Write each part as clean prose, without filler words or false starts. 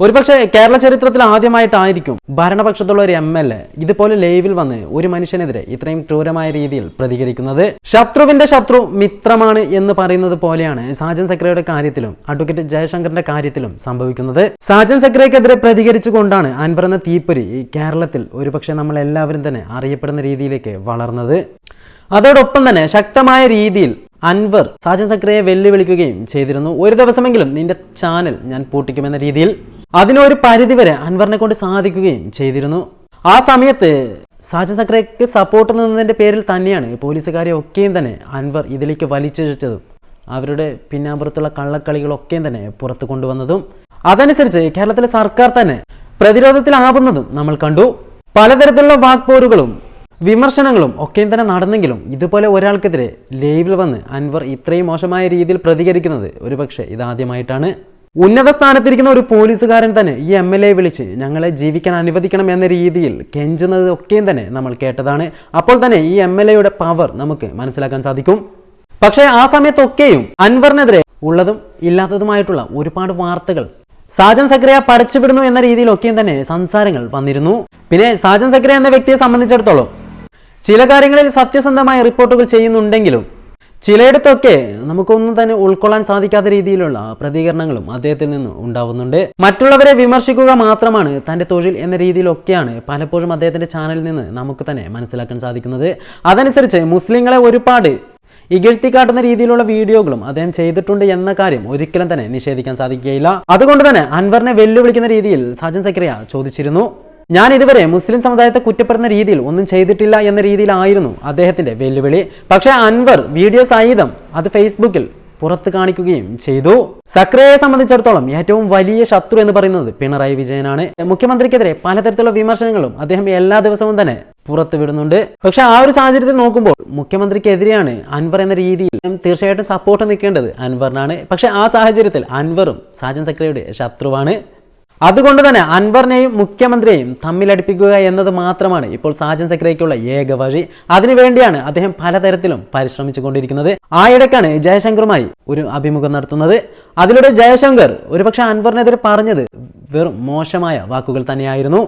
ഒരുപക്ഷെ കേരള ചരിത്രത്തിൽ ആദ്യമായിട്ടായിരിക്കും ഭരണപക്ഷത്തുള്ള ഒരു MLA ഇതുപോലെ ലൈവിൽ വന്ന് ഒരു മനുഷ്യനെതിരെ ഇത്രയും ക്രൂരമായ രീതിയിൽ പ്രതികരിക്കുന്നത്. ശത്രുവിന്റെ ശത്രു മിത്രമാണ് എന്ന് പറയുന്നത് പോലെയാണ് സാജൻ സക്രയുടെ കാര്യത്തിലും അഡ്വക്കേറ്റ് ജയശങ്കറിന്റെ കാര്യത്തിലും സംഭവിക്കുന്നത്. സാജൻ സക്രയ്ക്കെതിരെ പ്രതികരിച്ചുകൊണ്ടാണ് അൻവർ എന്ന തീപ്പൊരി കേരളത്തിൽ ഒരുപക്ഷെ നമ്മൾ എല്ലാവരും തന്നെ അറിയപ്പെടുന്ന രീതിയിലേക്ക് വളർന്നത്. അതോടൊപ്പം തന്നെ ശക്തമായ രീതിയിൽ അൻവർ സാജൻ സക്രയെ വെല്ലുവിളിക്കുകയും ചെയ്തിരുന്നു. ഒരു ദിവസമെങ്കിലും നിന്റെ ചാനൽ ഞാൻ പൂട്ടിക്കുമെന്ന രീതിയിൽ അതിനൊരു പരിധിവരെ അൻവറിനെ കൊണ്ട് സാധിക്കുകയും ചെയ്തിരുന്നു. ആ സമയത്ത് സാജൻ സക്രയ്ക്ക് സപ്പോർട്ട് നിന്നതിന്റെ പേരിൽ തന്നെയാണ് പോലീസുകാരെ ഒക്കെയും തന്നെ അൻവർ ഇതിലേക്ക് വലിച്ചിഴച്ചതും അവരുടെ പിന്നാമ്പുറത്തുള്ള കള്ളക്കളികളൊക്കെയും തന്നെ പുറത്തു കൊണ്ടുവന്നതും. അതനുസരിച്ച് കേരളത്തിലെ സർക്കാർ തന്നെ പ്രതിരോധത്തിലാവുന്നതും നമ്മൾ കണ്ടു. പലതരത്തിലുള്ള വാക്പോരുകളും വിമർശനങ്ങളും ഒക്കെയും തന്നെ നടന്നെങ്കിലും ഇതുപോലെ ഒരാൾക്കെതിരെ ലൈവിൽ വന്ന് അൻവർ ഇത്രയും മോശമായ രീതിയിൽ പ്രതികരിക്കുന്നത് ഒരുപക്ഷെ ഇതാദ്യമായിട്ടാണ്. ഉന്നത സ്ഥാനത്തിരിക്കുന്ന ഒരു പോലീസുകാരൻ തന്നെ ഈ MLA വിളിച്ച് ഞങ്ങളെ ജീവിക്കാൻ അനുവദിക്കണം എന്ന രീതിയിൽ കെഞ്ചുന്നത് ഒക്കെയും തന്നെ നമ്മൾ കേട്ടതാണ്. അപ്പോൾ തന്നെ ഈ MLAയുടെ പവർ നമുക്ക് മനസ്സിലാക്കാൻ സാധിക്കും. പക്ഷേ ആ സമയത്തൊക്കെയും അൻവറിനെതിരെ ഉള്ളതും ഇല്ലാത്തതുമായിട്ടുള്ള ഒരുപാട് വാർത്തകൾ സാജൻ സക്രയെ പടച്ചുവിടുന്നു എന്ന രീതിയിലൊക്കെയും തന്നെ സംസാരങ്ങൾ വന്നിരുന്നു. പിന്നെ സാജൻ സക്ര എന്ന വ്യക്തിയെ സംബന്ധിച്ചിടത്തോളം ചില കാര്യങ്ങളിൽ സത്യസന്ധമായ റിപ്പോർട്ടുകൾ ചെയ്യുന്നുണ്ടെങ്കിലും ചിലയിടത്തൊക്കെ നമുക്കൊന്നും തന്നെ ഉൾക്കൊള്ളാൻ സാധിക്കാത്ത രീതിയിലുള്ള പ്രതികരണങ്ങളും അദ്ദേഹത്തിൽ നിന്ന് ഉണ്ടാവുന്നുണ്ട്. മറ്റുള്ളവരെ വിമർശിക്കുക മാത്രമാണ് തൻ്റെ തൊഴിൽ എന്ന രീതിയിലൊക്കെയാണ് പലപ്പോഴും അദ്ദേഹത്തിൻ്റെ ചാനലിൽ നിന്ന് നമുക്ക് തന്നെ മനസ്സിലാക്കാൻ സാധിക്കുന്നത്. അതനുസരിച്ച് മുസ്ലിങ്ങളെ ഒരുപാട് ഇകഴ്ത്തിക്കാട്ടുന്ന രീതിയിലുള്ള വീഡിയോകളും അദ്ദേഹം ചെയ്തിട്ടുണ്ട് എന്ന കാര്യം ഒരിക്കലും തന്നെ നിഷേധിക്കാൻ സാധിക്കുകയില്ല. അതുകൊണ്ട് തന്നെ അൻവറിനെ വെല്ലുവിളിക്കുന്ന രീതിയിൽ സാജൻ സക്രിയ ചോദിച്ചിരുന്നു, ഞാൻ ഇതുവരെ മുസ്ലിം സമുദായത്തെ കുറ്റപ്പെടുന്ന രീതിയിൽ ഒന്നും ചെയ്തിട്ടില്ല എന്ന രീതിയിലായിരുന്നു അദ്ദേഹത്തിന്റെ വെല്ലുവിളി. പക്ഷേ അൻവർ വീഡിയോ സഹിതം അത് ഫേസ്ബുക്കിൽ പുറത്ത് കാണിക്കുകയും ചെയ്തു. സക്രിയയെ സംബന്ധിച്ചിടത്തോളം ഏറ്റവും വലിയ ശത്രു എന്ന് പറയുന്നത് പിണറായി വിജയനാണ്. മുഖ്യമന്ത്രിക്കെതിരെ പലതരത്തിലുള്ള വിമർശനങ്ങളും അദ്ദേഹം എല്ലാ ദിവസവും തന്നെ പുറത്തു വിടുന്നുണ്ട്. പക്ഷെ ആ ഒരു സാഹചര്യത്തിൽ നോക്കുമ്പോൾ മുഖ്യമന്ത്രിക്കെതിരെയാണ് അൻവർ എന്ന രീതിയിൽ തീർച്ചയായിട്ടും സപ്പോർട്ട് നിൽക്കേണ്ടത് അൻവറിനാണ്. പക്ഷെ ആ സാഹചര്യത്തിൽ അൻവറും സാജൻ സക്രിയയുടെ ശത്രുവാണ്. അതുകൊണ്ട് തന്നെ അൻവറിനെയും മുഖ്യമന്ത്രിയെയും തമ്മിലടിപ്പിക്കുക എന്നത് മാത്രമാണ് ഇപ്പോൾ സാജൻ സക്രയ്ക്കുള്ള ഏക വഴി. അതിനുവേണ്ടിയാണ് അദ്ദേഹം പലതരത്തിലും പരിശ്രമിച്ചു കൊണ്ടിരിക്കുന്നത്. ആയിടക്കാണ് ജയശങ്കറുമായി ഒരു അഭിമുഖം നടത്തുന്നത്. അതിലൂടെ ജയശങ്കർ ഒരുപക്ഷെ അൻവറിനെതിരെ പറഞ്ഞത് വെറും മോശമായ വാക്കുകൾ തന്നെയായിരുന്നു.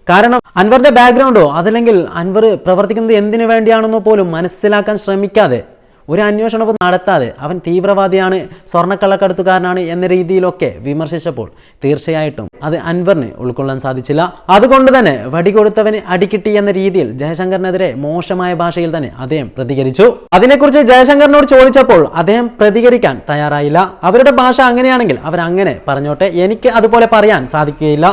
കാരണം അൻവറിന്റെ ബാക്ക്ഗ്രൗണ്ടോ അതല്ലെങ്കിൽ അൻവർ പ്രവർത്തിക്കുന്നത് എന്തിനു വേണ്ടിയാണെന്നോ പോലും മനസ്സിലാക്കാൻ ശ്രമിക്കാതെ ഒരു അന്വേഷണവും നടത്താതെ അവൻ തീവ്രവാദിയാണ്, സ്വർണ്ണക്കള്ളക്കടത്തുകാരനാണ് എന്ന രീതിയിലൊക്കെ വിമർശിച്ചപ്പോൾ തീർച്ചയായിട്ടും അത് അൻവറിന് ഉൾക്കൊള്ളാൻ സാധിച്ചില്ല. അതുകൊണ്ട് തന്നെ വടികൊടുത്തവന് അടികിട്ടി എന്ന രീതിയിൽ ജയശങ്കറിനെതിരെ മോശമായ ഭാഷയിൽ തന്നെ അദ്ദേഹം പ്രതികരിച്ചു. അതിനെക്കുറിച്ച് ജയശങ്കറിനോട് ചോദിച്ചപ്പോൾ അദ്ദേഹം പ്രതികരിക്കാൻ തയ്യാറായില്ല. അവരുടെ ഭാഷ അങ്ങനെയാണെങ്കിൽ അവരങ്ങനെ പറഞ്ഞോട്ടെ, എനിക്ക് അതുപോലെ പറയാൻ സാധിക്കുകയില്ല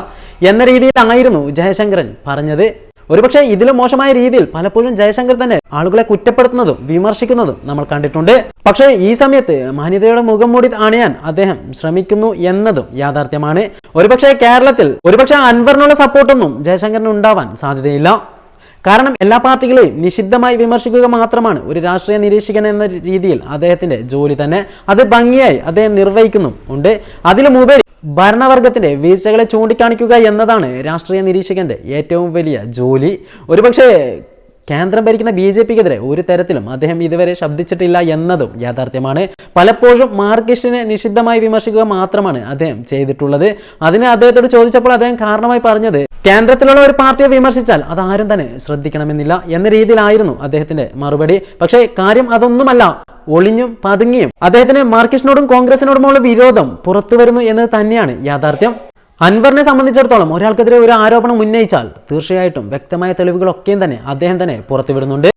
എന്ന രീതിയിലായിരുന്നു ജയശങ്കരൻ പറഞ്ഞത്. ഒരുപക്ഷെ ഇതിലും മോശമായ രീതിയിൽ പലപ്പോഴും ജയശങ്കർ തന്നെ ആളുകളെ കുറ്റപ്പെടുത്തുന്നതും വിമർശിക്കുന്നതും നമ്മൾ കണ്ടിട്ടുണ്ട്. പക്ഷേ ഈ സമയത്ത് മാന്യതയുടെ മുഖം മൂടി അണിയാൻ അദ്ദേഹം ശ്രമിക്കുന്നു എന്നതും യാഥാർത്ഥ്യമാണ്. ഒരുപക്ഷെ കേരളത്തിൽ അൻവറിനുള്ള സപ്പോർട്ടൊന്നും ജയശങ്കറിന് ഉണ്ടാവാൻ സാധ്യതയില്ല. കാരണം എല്ലാ പാർട്ടികളെയും നിഷിദ്ധമായി വിമർശിക്കുക മാത്രമാണ് ഒരു രാഷ്ട്രീയ നിരീക്ഷകൻ എന്ന രീതിയിൽ അദ്ദേഹത്തിന്റെ ജോലി തന്നെ. അത് ഭംഗിയായി അദ്ദേഹം നിർവഹിക്കുന്നും ഉണ്ട്. അതിലുമുപരി ഭരണവർഗത്തിന്റെ വീഴ്ചകളെ ചൂണ്ടിക്കാണിക്കുക എന്നതാണ് രാഷ്ട്രീയ നിരീക്ഷകന്റെ ഏറ്റവും വലിയ ജോലി. ഒരുപക്ഷെ കേന്ദ്രം ഭരിക്കുന്ന BJPക്കെതിരെ ഒരു തരത്തിലും അദ്ദേഹം ഇതുവരെ ശബ്ദിച്ചിട്ടില്ല എന്നതും യാഥാർത്ഥ്യമാണ്. പലപ്പോഴും മാർക്സിസ്റ്റിനെ നിഷിദ്ധമായി വിമർശിക്കുക മാത്രമാണ് അദ്ദേഹം ചെയ്തിട്ടുള്ളത്. അതിന് അദ്ദേഹത്തോട് ചോദിച്ചപ്പോൾ അദ്ദേഹം കാരണമായി പറഞ്ഞത് കേന്ദ്രത്തിലുള്ള ഒരു പാർട്ടിയെ വിമർശിച്ചാൽ അതാരും തന്നെ ശ്രദ്ധിക്കണമെന്നില്ല എന്ന രീതിയിലായിരുന്നു അദ്ദേഹത്തിന്റെ മറുപടി. പക്ഷേ കാര്യം അതൊന്നുമല്ല. ഒളിഞ്ഞും പതുങ്ങിയും അദ്ദേഹത്തിന് മാർക്സിസ്റ്റിനോടും കോൺഗ്രസിനോടുമുള്ള വിരോധം പുറത്തു വരുന്നു എന്നത് തന്നെയാണ് യാഥാർത്ഥ്യം. അൻവറിനെ സംബന്ധിച്ചിടത്തോളം ഒരാൾക്കെതിരെ ഒരു ആരോപണം ഉന്നയിച്ചാൽ തീർച്ചയായിട്ടും വ്യക്തമായ തെളിവുകളൊക്കെയും തന്നെ അദ്ദേഹം തന്നെ പുറത്തുവിടുന്നുണ്ട്.